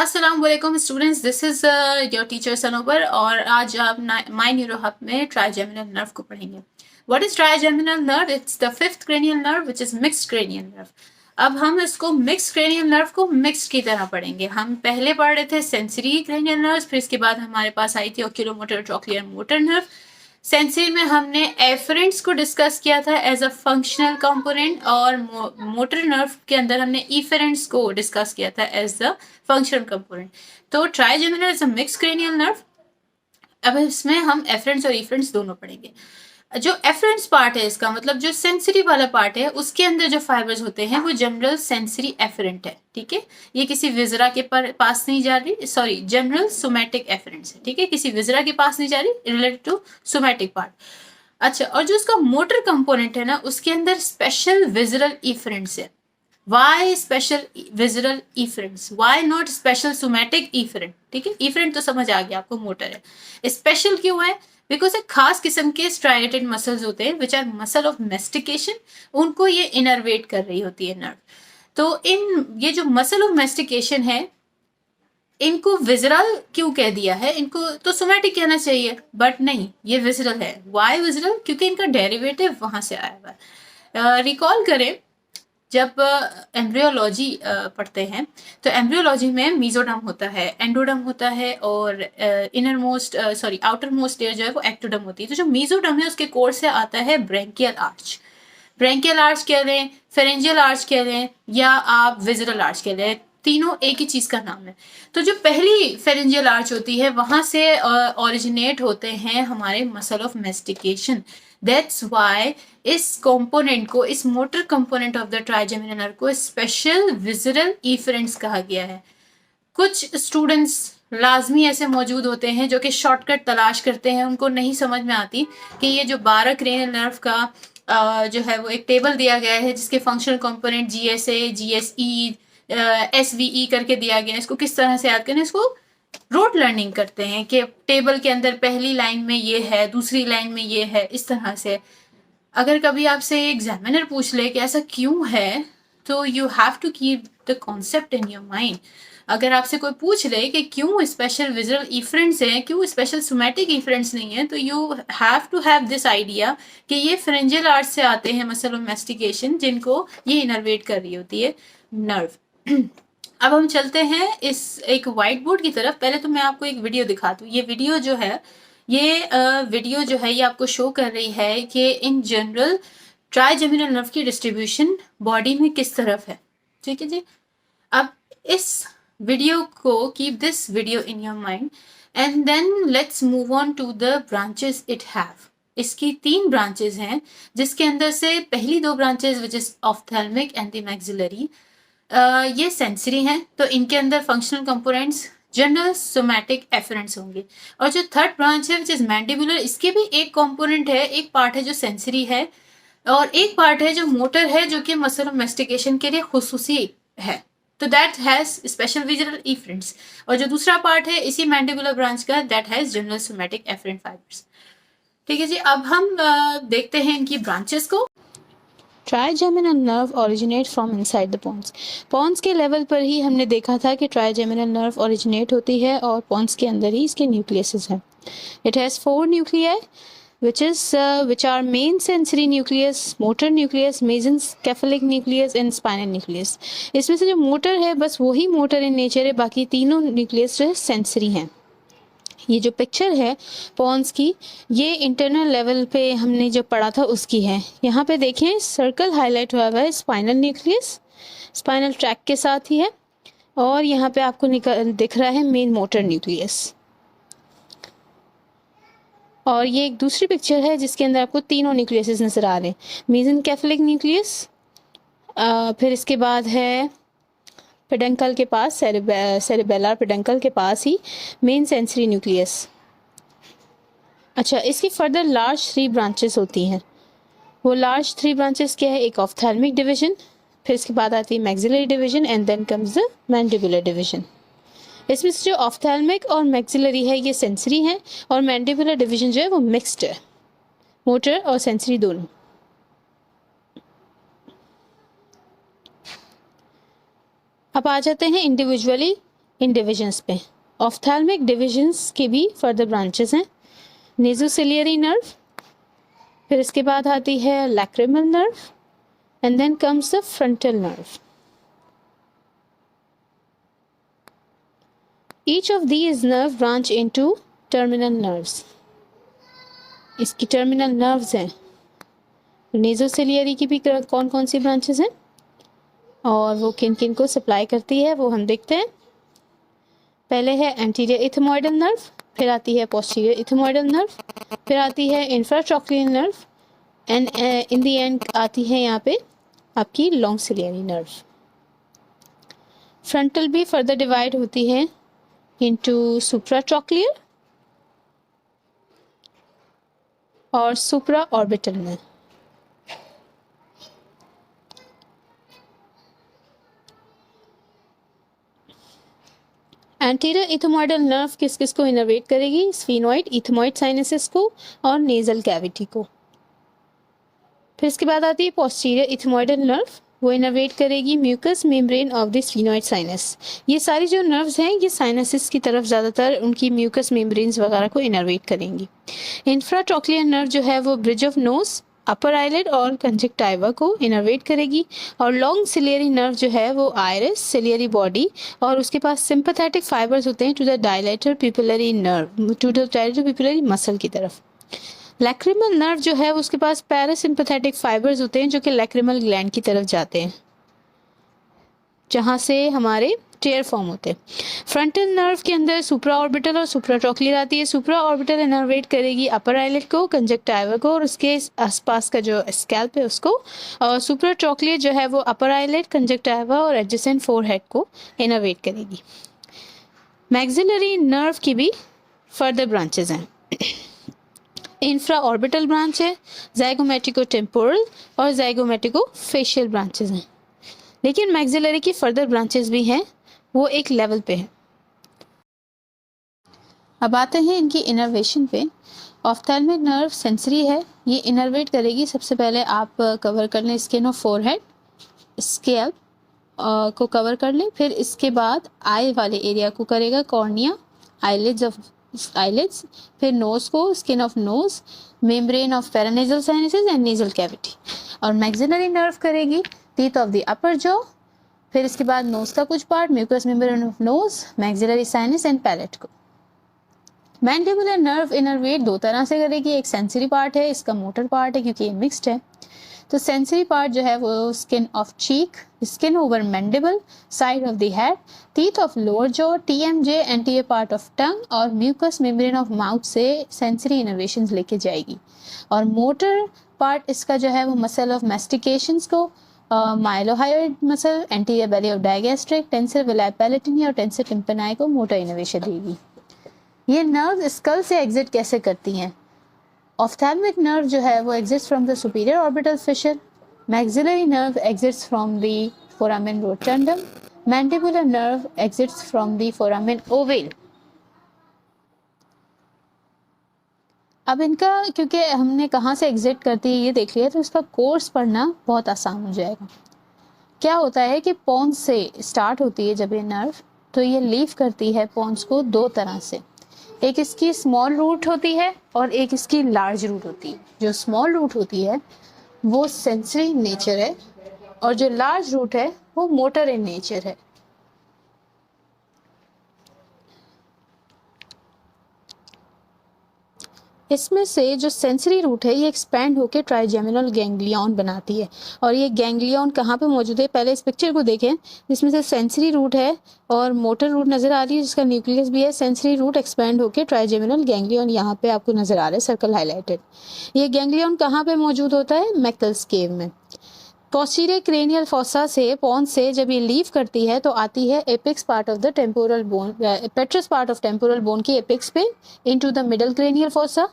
अस्सलाम वालेकुम students, this is your teacher Sanobar और आज आप माय न्यूरो हब में ट्राइजेमिनल नर्व को पढ़ेंगे। What is trigeminal nerve? It's the fifth cranial nerve which is mixed cranial nerve. अब हम इसको मिक्स्ड क्रेनियल नर्व को मिक्स्ड की तरह पढ़ेंगे। हम पहले पढ़ रहे थे सेंसरी क्रेनियल नर्व, फिर इसके बाद हमारे पास आई थी ओक्यूलोमोटर ट्रोक्लियर मोटर नर्व। सेंसरी में हमने एफरेंट्स को डिस्कस किया था एज अ फंक्शनल कंपोनेंट और मोटर नर्व के अंदर हमने इफेरेंट्स को डिस्कस किया था एज द फंक्शनल कंपोनेंट। तो trigeminal is a mix cranial nerve. अब इसमें हम एफरेंट्स और इफरेंट्स दोनों पढ़ेंगे। जो एफरेंट्स पार्ट है इसका मतलब जो सेंसरी वाला पार्ट है उसके अंदर जो फाइबर्स होते हैं वो जनरल सेंसरी एफरेंट है। ठीक है, ये किसी विजरा के पास नहीं जा रही, सॉरी जनरल सोमैटिक एफरेंट्स है। ठीक है, किसी विजरा के पास नहीं जा रही, रिलेटेड टू सोमैटिक पार्ट। अच्छा, और जो इसका मोटर कंपोनेंट है ना उसके अंदर स्पेशल विजरल इफरेंट्स है। Why special visceral efferents? Why not special somatic efferent? ठीक है, efferent तो समझ आ गया आपको, मोटर है। स्पेशल क्यों है? बिकॉज एक खास किस्म के स्ट्राइएटेड मसल्स होते हैं which are muscle of mastication, उनको ये इनर्वेट कर रही होती है नर्व। तो ये जो मसल ऑफ मेस्टिकेशन है इनको विजरल क्यों कह दिया है? इनको तो सोमैटिक कहना चाहिए बट नहीं, ये विजरल है। Why visceral? क्योंकि इनका डेरिवेटिव वहां से आया हुआ है। रिकॉल करें, जब एम्ब्रियोलॉजी पढ़ते हैं तो एम्ब्रियोलॉजी में मीजोडर्म होता है, एंडोडर्म होता है और आउटर मोस्ट लेयर जो है वो एक्टोडर्म होती है। तो जो मीजोडर्म है उसके कोर से आता है ब्रैंकियल आर्च। ब्रैंकियल आर्च कह लें, फेरेंजियल आर्च कह लें या आप विजरल आर्च कह लें, तीनों एक ही चीज का नाम है। तो जो पहली फेरेंजियल आर्च होती है वहां से ओरिजिनेट होते हैं हमारे muscle of mastication. That's why इस कंपोनेंट को, इस motor component of the trigeminal nerve को स्पेशल विजरल इफरेंट्स कहा गया है। कुछ स्टूडेंट्स लाजमी ऐसे मौजूद होते हैं जो कि शॉर्टकट तलाश करते हैं, उनको नहीं समझ में आती कि ये जो 12 क्रेनियल नर्व का जो है वो एक टेबल दिया गया है जिसके functional component GSA, GSE, SVE करके दिया गया है, इसको किस तरह से याद करें। इसको रोट लर्निंग करते हैं कि टेबल के अंदर पहली लाइन में ये है, दूसरी लाइन में ये है, इस तरह से। अगर कभी आपसे एग्जामिनर पूछ ले कि ऐसा क्यों है तो you have to keep the concept in your mind. अगर आपसे कोई पूछ ले कि क्यों स्पेशल विजुअल इफरेंट्स हैं, क्यों स्पेशल सोमैटिक इफरेंट्स नहीं है, तो you have to have this idea कि ये फ्रेंजियल आर्ट से आते हैं मसल ऑफ मेस्टिकेशन, जिनको ये इनर्वेट कर रही होती है नर्व। अब हम चलते हैं इस एक व्हाइट बोर्ड की तरफ। पहले तो मैं आपको एक वीडियो दिखा दूँ। ये वीडियो जो है ये आपको शो कर रही है कि इन जनरल ट्राइजेमिनल नर्व की डिस्ट्रीब्यूशन बॉडी में किस तरफ है। ठीक है जी। अब इस वीडियो को, keep this video in your mind and then let's move on to the branches it have. इसकी 3 ब्रांचेस हैं जिसके अंदर से पहली 2 branches which is ophthalmic and the maxillary, ये सेंसरी हैं, तो इनके अंदर functional components general somatic afferents होंगे। और जो थर्ड ब्रांच है विच इज मैंडिबुलर, इसके भी एक कंपोनेंट है, एक पार्ट है जो सेंसरी है और एक पार्ट है जो मोटर है, जो कि मसल ऑफ मेस्टिकेशन के लिए खुसूसी है। तो that has special visual afferents. और जो दूसरा पार्ट है इसी मैंडिबुलर ब्रांच का, that has general somatic afferent fibres. ठीक है जी। अब हम देखते हैं इनकी ब्रांचेस को। Trigeminal nerve originate from inside the pons. Pons के लेवल पर ही हमने देखा था कि ट्राइजेमिनल नर्व ओरिजिनेट होती है और पॉन्स के अंदर ही इसके न्यूक्लियसेस हैं। It has 4 nuclei which are main sensory nucleus, motor nucleus, mesencephalic nucleus and spinal nucleus। इसमें से जो मोटर है बस वही मोटर इन नेचर है, बाकी तीनों न्यूक्लियस जो है सेंसरी हैं। ये जो पिक्चर है पॉन्स की, ये इंटरनल लेवल पे हमने जो पढ़ा था उसकी है। यहाँ पे देखें सर्कल हाईलाइट हुआ है स्पाइनल न्यूक्लियस, स्पाइनल ट्रैक के साथ ही है, और यहाँ पे आपको दिख रहा है मेन मोटर न्यूक्लियस। और ये एक दूसरी पिक्चर है जिसके अंदर आपको तीनों न्यूक्लियस नज़र आ रहे हैं। मेसेनकेफेलिक न्यूक्लियस, फिर इसके बाद है पेडंकल के पास, सेरेबेलर पेडंकल के पास ही मेन सेंसरी न्यूक्लियस। अच्छा, इसकी फर्दर लार्ज 3 ब्रांचेस होती हैं। वो लार्ज 3 ब्रांचेस क्या है? एक ऑफ्थेल्मिक डिवीजन, फिर इसके बाद आती है maxillary division and then comes the mandibular division. इसमें से जो ऑफ्थेल्मिक और मैक्सिलरी है ये सेंसरी है और मैंडिबुलर डिवीजन जो है वो मिक्स्ड है, मोटर और सेंसरी दोनों। अब आ जाते हैं इंडिविजुअली इन डिविजन्स पे। ऑफ्थैल्मिक डिविजन्स के भी फर्दर ब्रांचेस हैं। नेज़ोसिलियरी नर्व, फिर इसके बाद आती है lacrimal nerve, and then comes the frontal nerve. Each of these nerve branch into terminal nerves. इसकी टर्मिनल नर्व्स हैं। नेज़ोसिलियरी की भी कौन कौन सी ब्रांचेस हैं और वो किन किन को सप्लाई करती है वो हम देखते हैं। पहले है एंटीरियर इथमोइडल नर्व, फिर आती है पोस्टीरियर इथमोइडल नर्व, फिर आती है infratrochlear nerve, and in the end आती है यहाँ पे आपकी लॉन्ग सिलियरी नर्व। फ्रंटल भी फर्दर डिवाइड होती है इनटू सुप्राट्रॉक्लियर और supra orbital nerve. Anterior ethmoidal nerve किस किस को इनर्वेट करेगी? स्फीनोइड, इथमोइड साइनसेस को और नेजल कैविटी को। फिर इसके बाद आती है पोस्टीरियर इथमोइडल नर्व, वो इनर्वेट करेगी mucous membrane of the sphenoid sinus. ये सारी जो नर्व्स हैं ये साइनसिस की तरफ ज़्यादातर उनकी म्यूकस मेम्ब्रेन्स वगैरह को इनर्वेट करेंगी। इंफ्राट्रॉक्लियर नर्व जो है वो bridge of nose, upper eyelid और कंजक्टाइवा को इनर्वेट करेगी। और लॉन्ग सिलियरी नर्व जो है वो आयरिस, सिलियरी बॉडी और उसके पास सिंपैथेटिक फाइबर्स होते हैं to the dilator pupillary nerve, to the dilator pupillary muscle की तरफ। लैक्रिमल नर्व जो है उसके पास पैरासिम्पैथेटिक फाइबर्स होते हैं जो कि लैक्रिमल ग्लैंड की तरफ जाते हैं जहाँ से हमारे टेयर फॉर्म होते हैं। फ्रंटल नर्व के अंदर सुप्रा ऑर्बिटल और सुप्राट्रॉक्लियर आती है। सुप्रा ऑर्बिटल इनर्वेट करेगी अपर आईलिड को, कंजक्टाइवा को और उसके आसपास का जो स्कैल्प है उसको। और सुप्राट्रॉक्लियर जो है वो अपर आईलिड, कंजक्टाइवा और एडजेसेंट फोरहेड को इनर्वेट करेगी। मैक्सिलरी नर्व की भी फर्दर ब्रांचेज हैं। इंफ्रा ऑर्बिटल ब्रांच है, ज़ाइगोमेटिको टेम्पोरल और ज़ाइगोमेटिको फेशियल ब्रांचेज हैं। लेकिन मैक्सिलरी की फर्दर ब्रांचेस भी हैं, वो एक लेवल पे है। अब आते हैं इनकी इनर्वेशन पे। ऑफ्थैल्मिक नर्व सेंसरी है, ये इनर्वेट करेगी। सबसे पहले आप कवर कर लें स्किन ऑफ फोरहेड, स्कैल्प को कवर कर लें। फिर इसके बाद आई वाले एरिया को करेगा, कॉर्निया, आईलिड्स ऑफ आईलिड्स, फिर नोज को, skin of nose, membrane of paranasal sinuses and nasal cavity. और मैक्सिलरी नर्व करेगी teeth of the upper jaw, फिर इसके बाद नोज का कुछ part, mucous membrane of nose, maxillary sinus and palate को। मैंडिबुलर नर्व इनर्वेट दो तरह से करेगी, एक सेंसरी पार्ट है, इसका मोटर पार्ट है क्योंकि ये मिक्स्ड है। तो सेंसरी पार्ट जो है वो skin of cheek, skin over mandible, side of the head, teeth of lower jaw, TMJ anterior part of tongue और म्यूकस मेम्ब्रेन ऑफ माउथ से सेंसरी इनर्वेशंस लेके जाएगी। और मोटर पार्ट इसका जो है वो मसल ऑफ मैस्टिकेशंस को, mylohyoid muscle, anterior belly of digastric, tensor veli palatini और टेंसर टिम्पनाई को मोटर इनर्वेशन देगी। ये नर्व स्कल से एग्जिट कैसे करती हैं? ऑफ्थैल्मिक नर्व जो है वो exits from the superior orbital fissure, maxillary nerve exits from the foramen rotundum, mandibular nerve exits from the foramen ovale. अब इनका क्योंकि हमने कहाँ से एग्जिट करती है ये देख लिया तो इसका कोर्स पढ़ना बहुत आसान हो जाएगा। क्या होता है कि पोन्स से स्टार्ट होती है जब ये नर्व, तो ये लीव करती है पोन्स को दो तरह से। एक इसकी स्मॉल रूट होती है और एक इसकी लार्ज रूट होती है। जो स्मॉल रूट होती है वो सेंसरी इन नेचर है और जो लार्ज रूट है वो मोटर इन नेचर है। इसमें से जो सेंसरी रूट है ये एक्सपैंड होकर ट्राइजेमिनल गैंग्लियन बनाती है। और ये गैंग्लियन कहाँ पे मौजूद है? पहले इस पिक्चर को देखें, जिसमें से सेंसरी रूट है और मोटर रूट नज़र आ रही है जिसका न्यूक्लियस भी है। सेंसरी रूट एक्सपैंड होकर ट्राइजेमिनल गैंग्लियन यहाँ पे आपको नज़र आ रहा है, सर्कल हाईलाइटेड। ये गैंग्लियन कहाँ पर मौजूद होता है? मैकल्स केव में। पोस्टीरियर क्रेनियल फोसा से, पोन्स से जब ये लीव करती है तो आती है apex part of the temporal bone, petrous part of temporal bone की एपिक्स पे into the middle cranial fossa,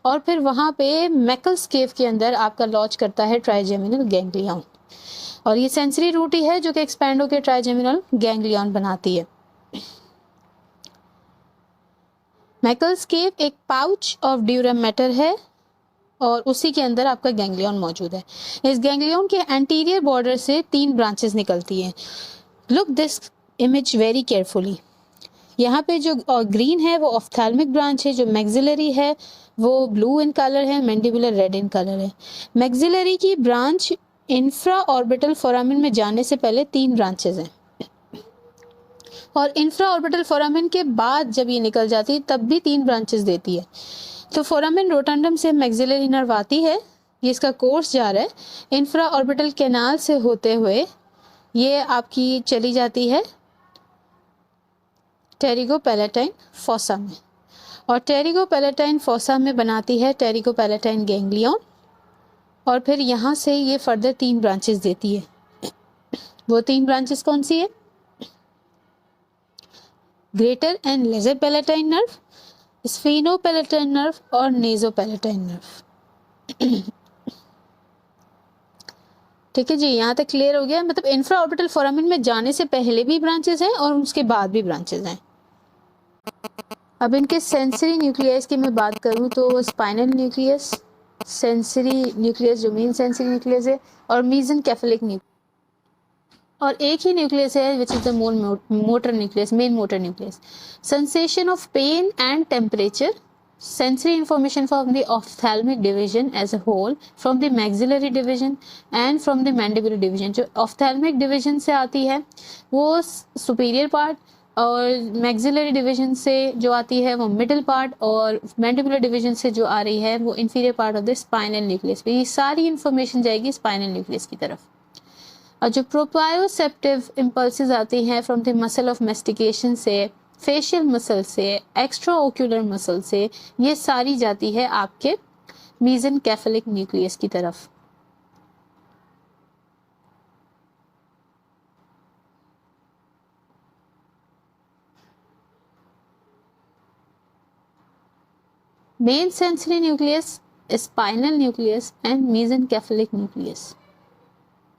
और फिर वहाँ पे मैकल्स केव के अंदर आपका लॉन्च करता है ट्राइजेमिनल गैंग्लियन। और ये सेंसरी रूट ही है जो कि एक्सपैंड होकर ट्राइजेमिनल गैंग्लियन बनाती है। मैकल्स केव एक पाउच ऑफ ड्यूरम मैटर है और उसी के अंदर आपका गैंग्लियन मौजूद है। इस गैंग्लियन के एंटीरियर बॉर्डर से 3 ब्रांचेस निकलती हैं। Look this image very carefully. यहाँ पे जो ग्रीन है वो ऑफ्थैल्मिक ब्रांच है, जो मैक्सिलरी है वो ब्लू इन कलर है, मैंडिबुलर रेड इन कलर है। मैक्सिलरी की ब्रांच इंफ्रा ऑर्बिटल फोरामिन में जाने से पहले 3 ब्रांचेज हैं, और इंफ्रा ऑर्बिटल फोरामिन के बाद जब ये निकल जाती है तब भी 3 ब्रांचेस देती है। तो फोरामिन रोटंडम से मैक्सिलरी नर्व आती है, ये इसका कोर्स जा रहा है, इंफ्रा ऑर्बिटल कैनाल से होते हुए ये आपकी चली जाती है टेरिगोपैलेटाइन फोसा में, और टेरिगोपैलेटाइन फोसा में बनाती है टेरिगोपैलेटाइन गैंग्लियन, और फिर यहाँ से ये फर्दर 3 ब्रांचेस देती है। वो 3 ब्रांचेस कौन सी है? Greater and lesser palatine nerve, sphenopalatine nerve और नेजोपैलेटाइन नर्व। ठीक है जी, यहाँ तक क्लियर हो गया। मतलब इंफ्रा ऑर्बिटल फोरामिन में जाने से पहले भी ब्रांचेस हैं और उसके बाद भी ब्रांचेस हैं। अब इनके सेंसरी न्यूक्लियस की मैं बात करूँ तो स्पाइनल न्यूक्लियस, सेंसरी न्यूक्लियस जो मेन सेंसरी न्यूक्लियस है, और मीजनकेफेलिक न्यूक्लियस, और एक ही न्यूक्लियस है which is the motor nucleus, main motor nucleus. Sensation of pain and temperature, sensory information from the ophthalmic division as a whole, from the maxillary division and from the mandibular division। जो ophthalmic division से आती है वो superior part, और maxillary division से जो आती है वो middle part, और mandibular division से जो आ रही है वो inferior part of the spinal nucleus। ये सारी information जाएगी spinal nucleus की तरफ। और जो प्रोपायोसेप्टिव इम्पल्सेस आती हैं from the muscle of mastication से, फेशियल मसल से, एक्स्ट्रा ओक्यूलर मसल से, ये सारी जाती है आपके मीजनकेफेलिक न्यूक्लियस की तरफ। Main sensory nucleus, spinal nucleus and mesencephalic nucleus,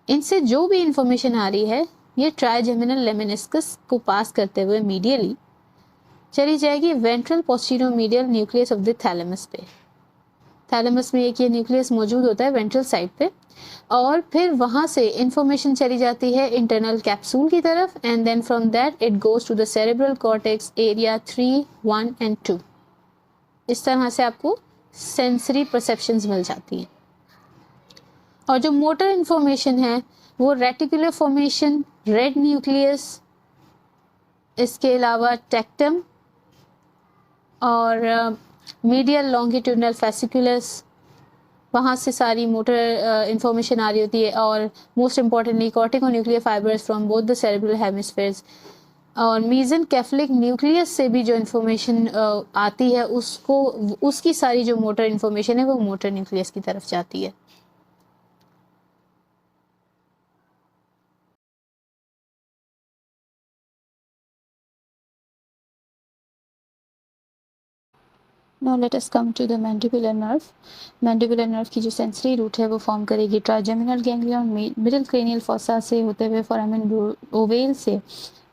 इनसे जो भी इंफॉर्मेशन आ रही है ये ट्राइजेमिनल लेमिनिस्कस को पास करते हुए मीडियली चली जाएगी ventral posterior medial nucleus of the thalamus पे। थैलेमस में एक ये न्यूक्लियस मौजूद होता है वेंट्रल साइड पे, और फिर वहाँ से इंफॉर्मेशन चली जाती है इंटरनल कैप्सूल की तरफ, and then from that it goes to the cerebral cortex area 3, 1 and 2। इस तरह से आपको सेंसरी परसेप्शंस मिल जाती हैं। और जो मोटर इंफॉर्मेशन है वो रेटिकुलर फॉर्मेशन, रेड न्यूक्लियस, इसके अलावा टेक्टम और मीडियल लॉन्गिट्यूडनल फेसिकुलस, वहाँ से सारी मोटर इंफॉर्मेशन आ रही होती है। और most importantly corticonuclear fibres from both the cerebral hemispheres, और मीजनकेफेलिक न्यूक्लियस से भी जो इन्फॉर्मेशन आती है उसको, उसकी सारी जो मोटर इन्फॉर्मेशन है वो मोटर न्यूक्लियस की तरफ जाती है। Now let us come to the mandibular nerve। mandibular nerve की जो सेंसरी रूट है वो फॉर्म करेगी trigeminal ganglion, middle cranial fossa से होते हुए फोरामिन ओवेल से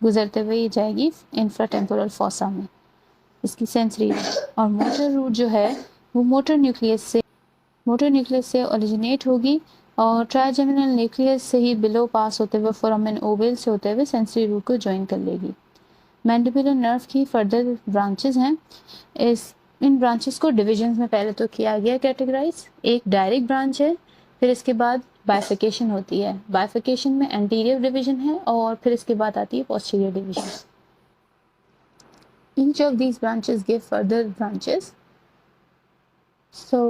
गुजरते हुए ये जाएगी इंफ्राटेम्पोरल फोसा में, इसकी सेंसरी रूट। और मोटर रूट जो है वो मोटर न्यूक्लियस से ओरिजिनेट होगी और ट्राइजेमिनल न्यूक्लियस से ही बिलो पास होते हुए फोरामिन ओवेल से होते हुए सेंसरी रूट को ज्वाइन कर लेगी। मैंडिबुलर नर्व की फर्दर ब्रांचेस हैं। इन ब्रांचेस को डिविजन्स में पहले तो किया गया कैटेगराइज। एक डायरेक्ट ब्रांच है, फिर इसके बाद बाइफिकेशन होती है। बाइफिकेशन में एंटीरियर डिवीजन है और फिर इसके बाद आती है posterior division. Each of these branches give further branches. So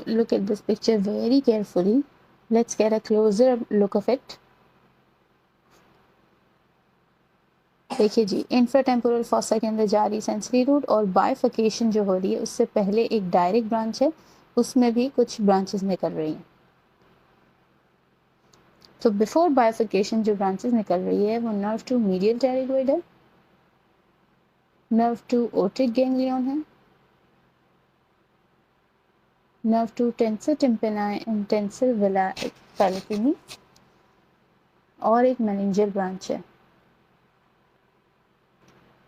look at this picture very carefully. Let's get a closer look of it. देखिए जी, इंफ्राटेम्पोरल फोसा के अंदर जा रही सेंसरी रूट, और बाइफिकेशन जो हो रही है उससे पहले एक डायरेक्ट ब्रांच है, उसमें भी कुछ ब्रांचेस निकल रही हैं। तो बिफोर बाइफिकेशन जो ब्रांचेस निकल रही है वो नर्व टू मीडियल टेरिगोइड है, नर्व टू ओटिक गैंग्लियन है, nerve to tensor tympani and tensor veli palatini, और एक मेनिंजियल ब्रांच है।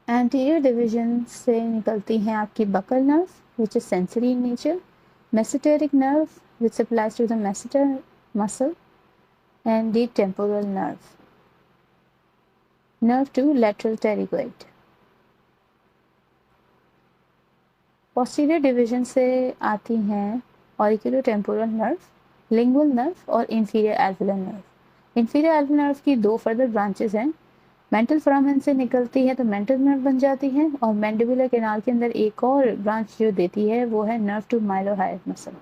एंटीरियर डिवीजन से निकलती हैं आपकी buccal nerve which is sensory in nature, masseteric nerve which supplies to the masseter muscle, and deep temporal nerve to lateral pterygoid. Posterior division से आती हैं ऑरिकुलोटेम्पोरल नर्व, लिंगुअल नर्व और inferior alveolar nerve. Inferior alveolar nerve की दो further branches हैं। Mental foramen से निकलती है तो मेंटल नर्व बन जाती है, और मैंडिबुलर कैनाल के अंदर एक और ब्रांच जो देती है वो है nerve to mylohyoid muscle.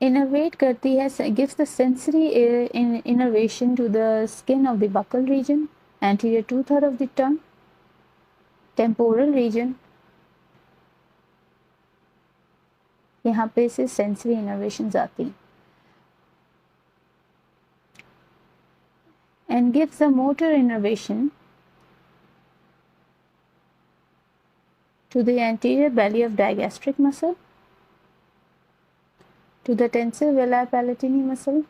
Innervate करती है, gives the sensory innervation to the skin of the buccal region, anterior two-third of the tongue, temporal region, यहाँ पे से sensory innervations आती हैं, and gives the motor innervation to the anterior belly of digastric muscle, to the tensor velli palatini muscle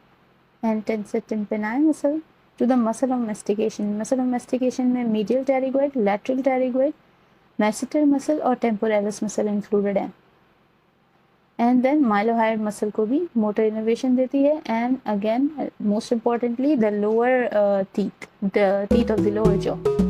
and tensor tympani muscle, to the muscle of mastication. Muscle of mastication में medial pterygoid, lateral pterygoid, masseter muscle और temporalis muscle included हैं. And then mylohyoid muscle को भी motor innervation देती है, and again most importantly the lower teeth, the teeth of the lower jaw.